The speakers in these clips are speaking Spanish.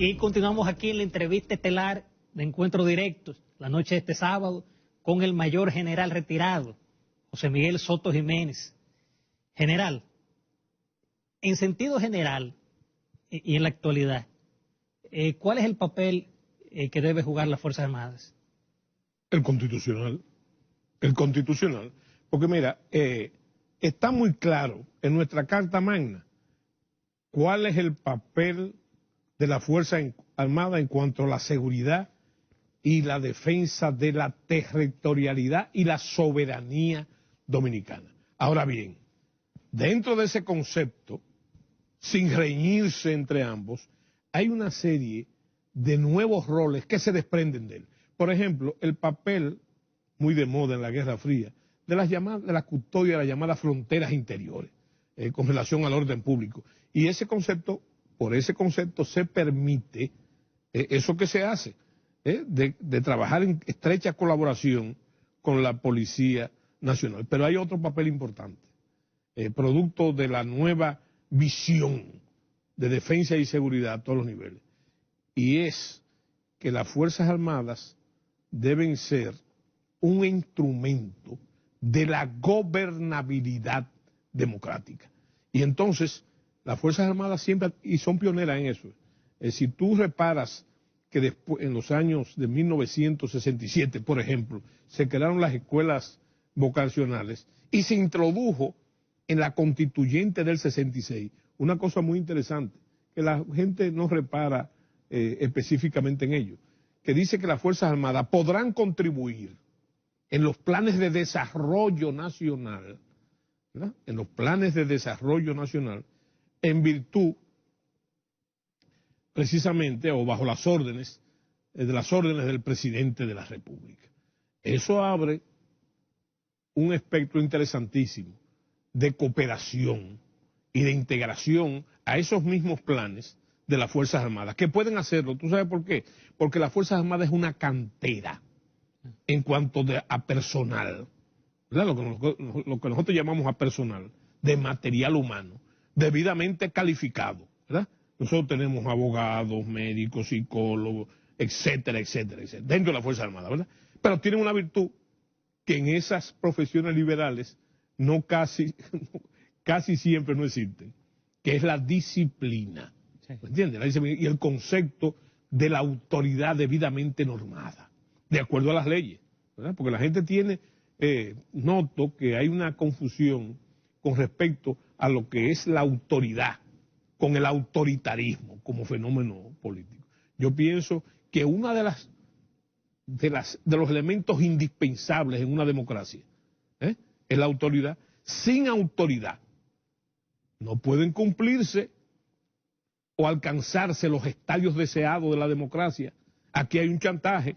Y continuamos aquí en la entrevista estelar de Encuentros Directos, la noche de este sábado, con el mayor general retirado, José Miguel Soto Jiménez. General, en sentido general y en la actualidad, ¿cuál es el papel que debe jugar las Fuerzas Armadas? El constitucional. El constitucional. Porque mira, está muy claro en nuestra Carta Magna cuál es el papel de la Fuerza Armada en cuanto a la seguridad y la defensa de la territorialidad y la soberanía dominicana. Ahora bien, dentro de ese concepto, sin reñirse entre ambos, hay una serie de nuevos roles que se desprenden de él. Por ejemplo, el papel, muy de moda en la Guerra Fría, de la custodia de las llamadas fronteras interiores, con relación al orden público. Y ese concepto, por ese concepto se permite eso que se hace, de trabajar en estrecha colaboración con la Policía Nacional. Pero hay otro papel importante, producto de la nueva visión de defensa y seguridad a todos los niveles, y es que las Fuerzas Armadas deben ser un instrumento de la gobernabilidad democrática. Y entonces, las Fuerzas Armadas siempre, y son pioneras en eso. Si tú reparas que después, en los años de 1967, por ejemplo, se crearon las escuelas vocacionales y se introdujo en la constituyente del 66 una cosa muy interesante, que la gente no repara específicamente en ello, que dice que las Fuerzas Armadas podrán contribuir en los planes de desarrollo nacional, ¿verdad? En los planes de desarrollo nacional, en virtud, precisamente, o bajo las órdenes del presidente de la República. Eso abre un espectro interesantísimo de cooperación y de integración a esos mismos planes de las Fuerzas Armadas, que pueden hacerlo. ¿Tú sabes por qué? Porque las Fuerzas Armadas es una cantera en cuanto a personal, ¿verdad? Lo que nosotros llamamos a personal, de material humano, debidamente calificado, ¿verdad? Nosotros tenemos abogados, médicos, psicólogos, etcétera, etcétera, etcétera, dentro de la Fuerza Armada, ¿verdad? Pero tienen una virtud que en esas profesiones liberales casi siempre no existen, que es la disciplina. Sí. ¿Me entiendes? La disciplina y el concepto de la autoridad debidamente normada, de acuerdo a las leyes, ¿verdad? Porque la gente noto que hay una confusión con respecto a lo que es la autoridad, con el autoritarismo como fenómeno político. Yo pienso que una de los elementos indispensables en una democracia es la autoridad. Sin autoridad no pueden cumplirse o alcanzarse los estadios deseados de la democracia. Aquí hay un chantaje,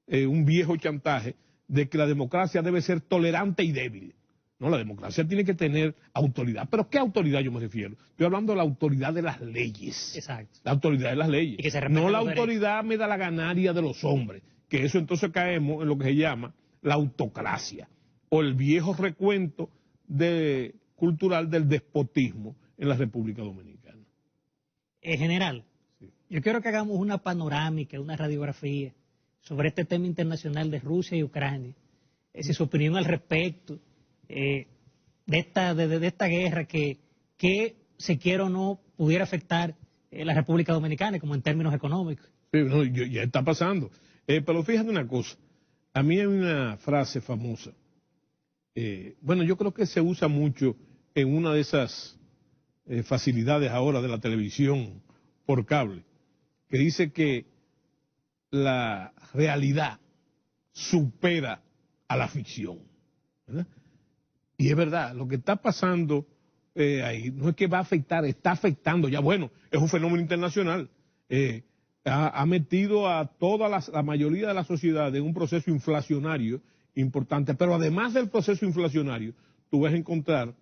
un viejo chantaje, de que la democracia debe ser tolerante y débil. No, la democracia tiene que tener autoridad. ¿Pero qué autoridad yo me refiero? Estoy hablando de la autoridad de las leyes. Exacto. La autoridad de las leyes. No la autoridad me da la ganaria de los hombres, que eso entonces caemos en lo que se llama la autocracia, o el viejo recuento cultural del despotismo en la República Dominicana. General, sí. Yo quiero que hagamos una panorámica, una radiografía sobre este tema internacional de Rusia y Ucrania. Si su opinión al respecto de esta guerra que se quiera o no pudiera afectar la República Dominicana, como en términos económicos. Sí, no, ya está pasando. Pero fíjate una cosa, a mí hay una frase famosa, bueno, yo creo que se usa mucho en una de esas facilidades ahora de la televisión por cable, que dice que la realidad supera a la ficción, ¿verdad? Y es verdad, lo que está pasando ahí no es que va a afectar, está afectando ya. Bueno, es un fenómeno internacional. Ha metido a la mayoría de la sociedad en un proceso inflacionario importante, pero además del proceso inflacionario, tú vas a encontrar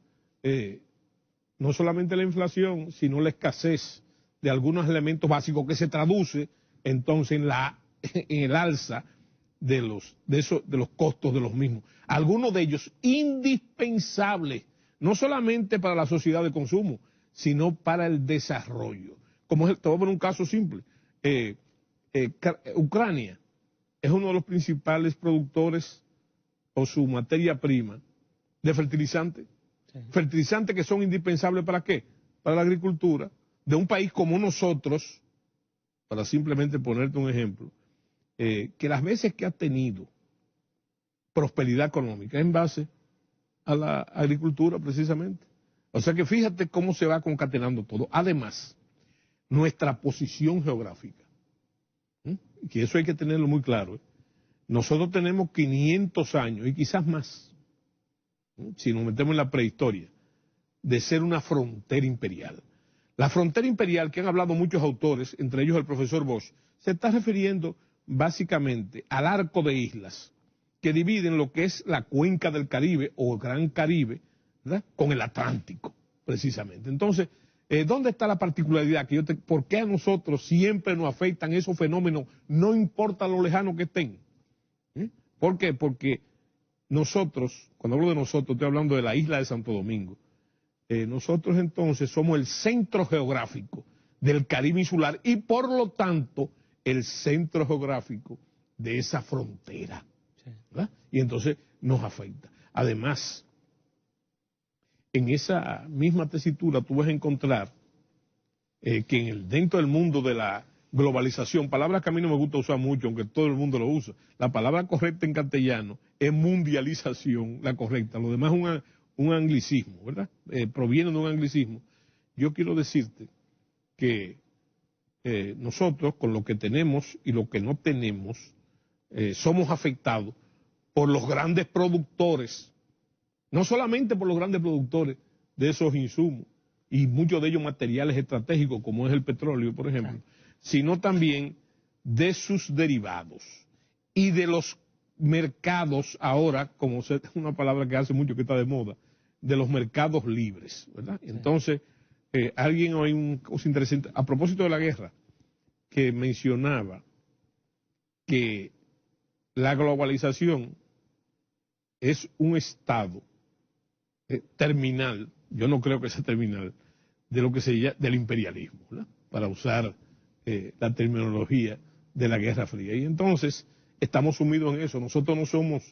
no solamente la inflación, sino la escasez de algunos elementos básicos que se traduce entonces en el alza de los costos de los mismos. Algunos de ellos indispensables, no solamente para la sociedad de consumo, sino para el desarrollo. Te voy a poner un caso simple. Ucrania es uno de los principales productores o su materia prima de fertilizantes. Sí. Fertilizantes que son indispensables ¿para qué? Para la agricultura de un país como nosotros, para simplemente ponerte un ejemplo, que las veces que ha tenido prosperidad económica en base a la agricultura precisamente. O sea que fíjate cómo se va concatenando todo. Además, nuestra posición geográfica, que eso hay que tenerlo muy claro. Nosotros tenemos 500 años y quizás más, si nos metemos en la prehistoria, de ser una frontera imperial. La frontera imperial, que han hablado muchos autores, entre ellos el profesor Bosch, se está refiriendo básicamente al arco de islas que dividen lo que es la cuenca del Caribe o Gran Caribe, ¿verdad?, con el Atlántico, precisamente. Entonces, ¿dónde está la particularidad? ¿Por qué a nosotros siempre nos afectan esos fenómenos, no importa lo lejano que estén? ¿Por qué? Porque nosotros, cuando hablo de nosotros, estoy hablando de la isla de Santo Domingo. Nosotros entonces somos el centro geográfico del Caribe insular y por lo tanto el centro geográfico de esa frontera, ¿verdad? Y entonces nos afecta. Además, en esa misma tesitura tú vas a encontrar que dentro del mundo de la globalización, palabra que a mí no me gusta usar mucho, aunque todo el mundo lo usa, la palabra correcta en castellano es mundialización, la correcta, lo demás es un anglicismo, ¿verdad? Proviene de un anglicismo. Yo quiero decirte que nosotros, con lo que tenemos y lo que no tenemos, somos afectados por los grandes productores, no solamente por los grandes productores de esos insumos, y muchos de ellos materiales estratégicos, como es el petróleo, por ejemplo, sino también de sus derivados y de los mercados ahora, como es una palabra que hace mucho que está de moda, de los mercados libres, ¿verdad? Sí. Entonces, alguien hoy, un cosa interesante, a propósito de la guerra, que mencionaba que la globalización es un estado terminal, yo no creo que sea terminal, de lo que se llama del imperialismo, ¿verdad?, para usar la terminología de la Guerra Fría. Y entonces estamos sumidos en eso. Nosotros no somos,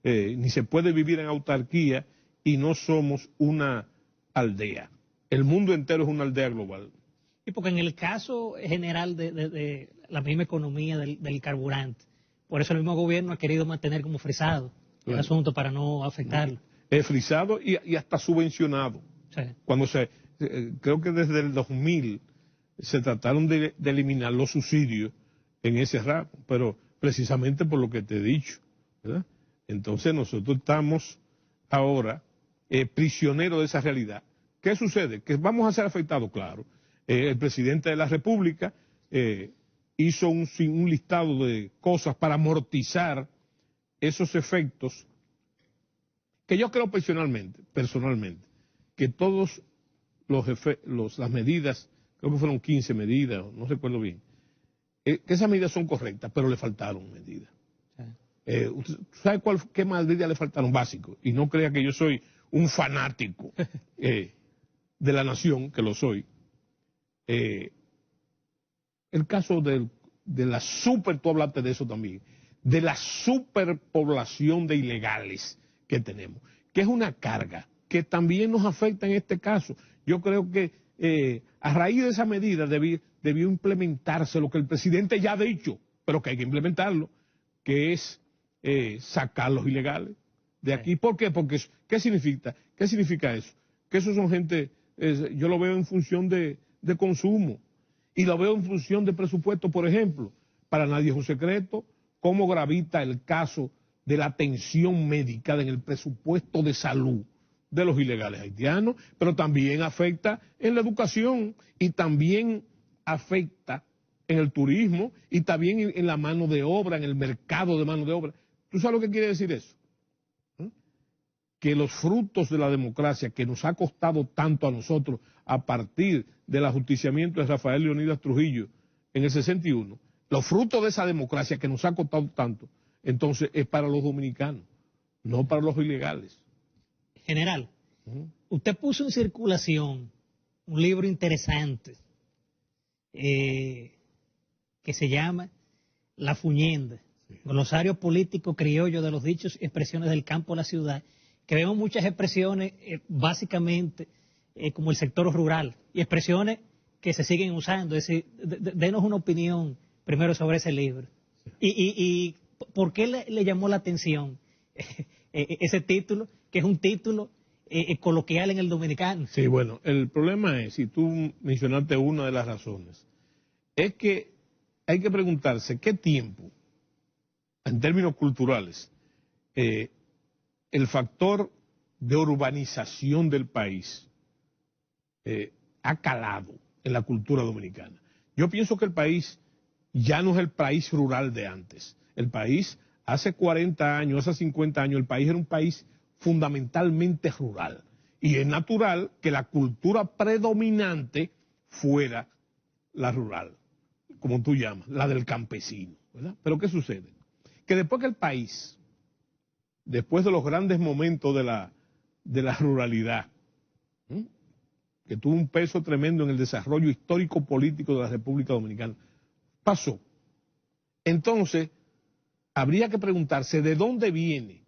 ni se puede vivir en autarquía y no somos una aldea. El mundo entero es una aldea global. Y porque en el caso general de la misma economía del carburante, por eso el mismo gobierno ha querido mantener como frisado el asunto para no afectarlo. Es frisado y hasta subvencionado. Sí. Cuando creo que desde el 2000 se trataron de eliminar los subsidios en ese ramo, pero precisamente por lo que te he dicho, ¿verdad? Entonces nosotros estamos ahora prisioneros de esa realidad. ¿Qué sucede? Que vamos a ser afectados, claro. El presidente de la República hizo un listado de cosas para amortizar esos efectos que yo creo personalmente, que todos las medidas, creo que fueron 15 medidas, no recuerdo bien, que esas medidas son correctas, pero le faltaron medidas. ¿Sabe qué medidas le faltaron? Básico. Y no crea que yo soy un fanático de la nación, que lo soy. El caso de la tú hablaste de eso también, de la superpoblación de ilegales que tenemos, que es una carga que también nos afecta en este caso. Yo creo que a raíz de esa medida debió implementarse lo que el presidente ya ha dicho, pero que hay que implementarlo, que es sacar los ilegales de aquí. ¿Por qué? Porque ¿qué significa eso? Que esos son gente, yo lo veo en función de consumo y lo veo en función de presupuesto. Por ejemplo, para nadie es un secreto cómo gravita el caso de la atención médica en el presupuesto de salud de los ilegales haitianos, pero también afecta en la educación y también afecta en el turismo y también en la mano de obra, en el mercado de mano de obra. ¿Tú sabes lo que quiere decir eso? Que los frutos de la democracia que nos ha costado tanto a nosotros a partir del ajusticiamiento de Rafael Leonidas Trujillo en el 61, los frutos de esa democracia que nos ha costado tanto, entonces es para los dominicanos, no para los ilegales. General, usted puso en circulación un libro interesante que se llama La Fuñenda, glosario político criollo de los dichos y expresiones del campo a la ciudad, que vemos muchas expresiones básicamente como el sector rural y expresiones que se siguen usando. Es decir, denos una opinión primero sobre ese libro. Y ¿por qué le llamó la atención ese título, que es un título coloquial en el dominicano? Sí, bueno, el problema es, y tú mencionaste una de las razones, es que hay que preguntarse qué tiempo, en términos culturales, el factor de urbanización del país ha calado en la cultura dominicana. Yo pienso que el país ya no es el país rural de antes. El país, hace 40 años, hace 50 años, el país era un país fundamentalmente rural. Y es natural que la cultura predominante fuera la rural, como tú llamas, la del campesino, ¿verdad? Pero ¿qué sucede? Que después que el país, después de los grandes momentos de la ruralidad, que tuvo un peso tremendo en el desarrollo histórico-político de la República Dominicana, pasó. Entonces, habría que preguntarse de dónde viene,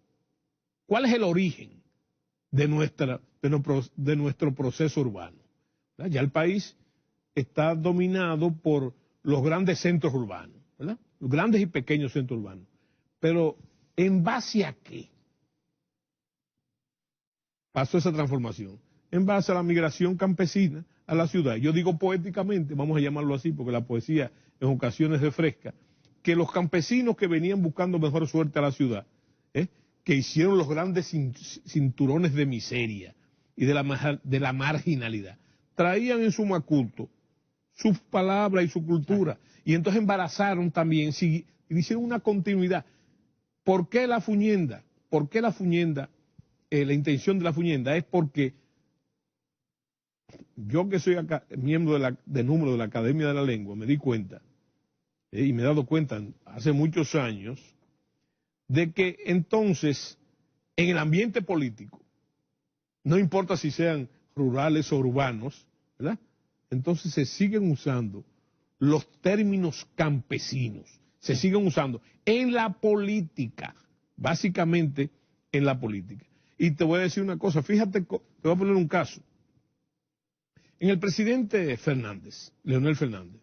cuál es el origen de nuestro proceso urbano. ¿Verdad? Ya el país está dominado por los grandes centros urbanos, ¿verdad? Los grandes y pequeños centros urbanos. Pero, ¿en base a qué pasó esa transformación? En base a la migración campesina a la ciudad. Yo digo poéticamente, vamos a llamarlo así, porque la poesía en ocasiones refresca, que los campesinos que venían buscando mejor suerte a la ciudad, que hicieron los grandes cinturones de miseria y de la marginalidad, traían en su maculto sus palabras y su cultura, y entonces embarazaron también, y hicieron una continuidad. ¿Por qué la fuñenda? ¿Por qué la fuñenda? La intención de la fuñenda es porque yo, que soy miembro de número de la Academia de la Lengua, me di cuenta, y me he dado cuenta hace muchos años, de que entonces en el ambiente político, no importa si sean rurales o urbanos, ¿verdad? Entonces se siguen usando los términos campesinos, se siguen usando en la política, básicamente en la política. Y te voy a decir una cosa, fíjate, te voy a poner un caso. En el presidente Fernández, Leonel Fernández,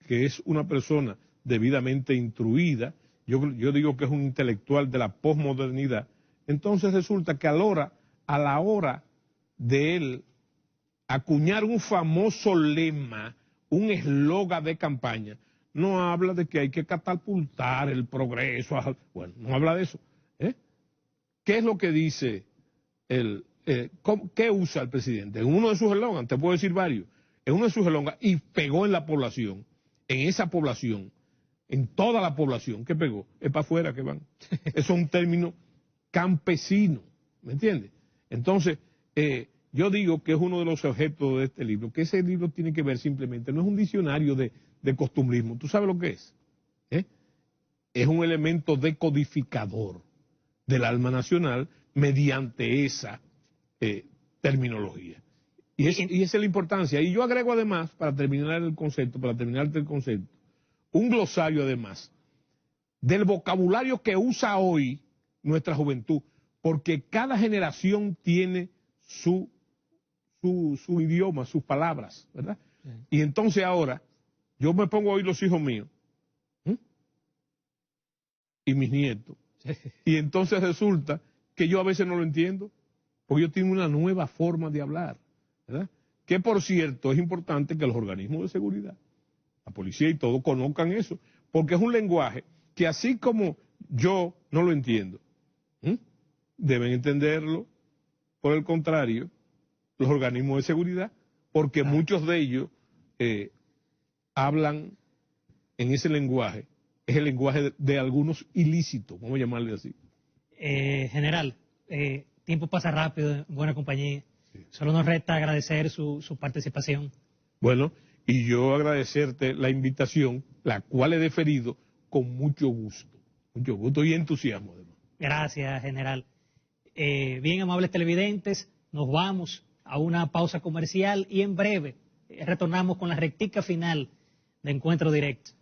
que es una persona debidamente instruida, yo digo que es un intelectual de la posmodernidad, entonces resulta que a la hora de él acuñar un famoso lema, un eslogan de campaña, no habla de que hay que catapultar el progreso, bueno, no habla de eso. ¿Qué es lo que dice qué usa el presidente? En uno de sus eslogans, te puedo decir varios, en uno de sus eslogans, y pegó en la población, en esa población, en toda la población, ¿qué pegó? Es para afuera que van. Eso es un término campesino, ¿me entiendes? Entonces, yo digo que es uno de los objetos de este libro, que ese libro tiene que ver simplemente, no es un diccionario de costumbrismo, ¿tú sabes lo que es? Es un elemento decodificador del alma nacional mediante esa terminología. Y esa es la importancia. Y yo agrego además, para terminarte el concepto, un glosario además del vocabulario que usa hoy nuestra juventud, porque cada generación tiene su idioma, sus palabras, ¿verdad? Sí. Y entonces ahora, yo me pongo a oír los hijos míos y mis nietos, y entonces resulta que yo a veces no lo entiendo, porque yo tengo una nueva forma de hablar, ¿verdad? Que por cierto es importante que los organismos de seguridad, la policía y todo, conozcan eso, porque es un lenguaje que así como yo no lo entiendo, deben entenderlo, por el contrario, los organismos de seguridad, porque muchos de ellos hablan en ese lenguaje, es el lenguaje de algunos ilícitos, vamos a llamarle así. General, tiempo pasa rápido, en buena compañía. Sí. Solo nos resta agradecer su participación. Bueno, y yo agradecerte la invitación, la cual he deferido con mucho gusto y entusiasmo además. Gracias, general. Bien, amables televidentes, nos vamos a una pausa comercial y en breve retornamos con la rectica final de Encuentro Directo.